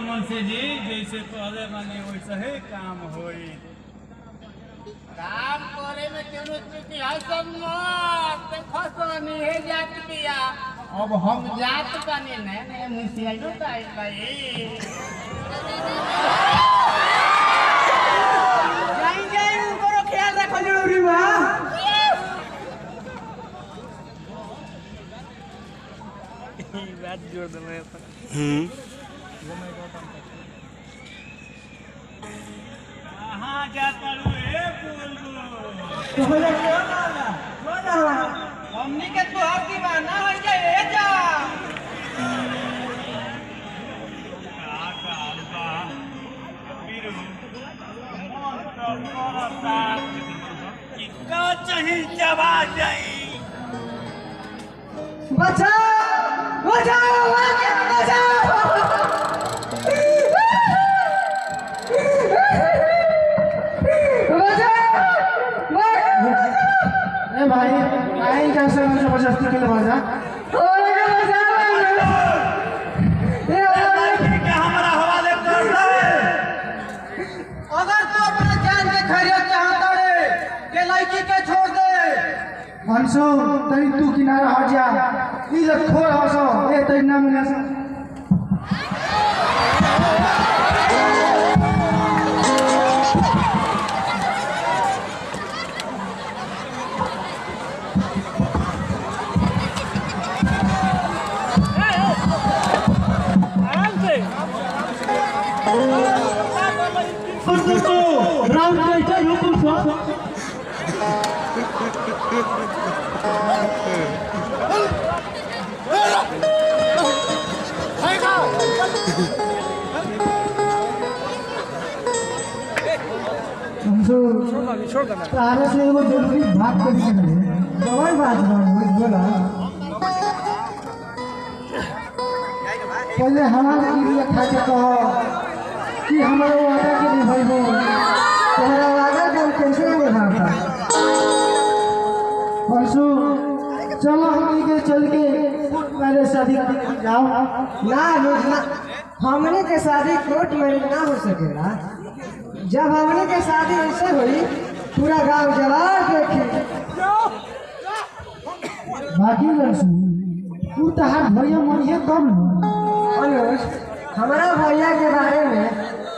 मुंशी जी जैसे पहले माने वैसे ही काम होई। काम करे में कोनो चुकी है सब मत फसनी है जात बिया। अब हम जात बने ने मुंशिया जो काई भाई जाई उनको ख्याल रखो जरूरी बा। बात जोड़ दे मैं कहाँ जाता रू ए बुलबुल हमनी के तो हर दीवाना हो जाए जा कितना चाहिए जवा जाई बचाओ बचाओ बचाओ भाई भाई कैसे जबरदस्ती के लिए भाजा हमारा हवाले कर दे। अगर तू अपना जान के खरीद चाहता है के लड़की के छोड़ दे हंसो तरी तू किनारा हट जा ई लोग खोल हंसो ए तरी ना मिला राउंड कैसे रुकुम सो तारे से वो जरूरी बात करनी है दवाई बात बोला पहले हमारे लिए खा के कहो कि हमारे वादा के निभाई हो तुम्हारा वादा हम कैसे निभाता परसों चलो हम के चल के पहले शादी जाओ ना हमने के शादी कोर्ट मैरिज ना हो सकेला। जब हमने के शादी ऐसे हुई पूरा गांव जवाब देखे बाकी लड़सू तू तहार भैया मरिए कम अनुज हमारा भैया के बारे में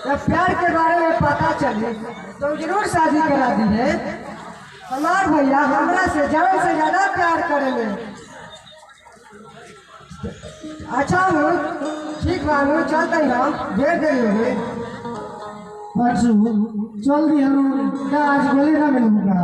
या प्यार के बारे में पता चली तो जरूर शादी करा दी है। हमार भैया हमरा से जान से ज्यादा प्यार करेंगे। अच्छा अनुज ठीक बा अनुज चलते हैं हम देर देरी हो गई। परसों चल दी हम आज बोले ना मिलूंगा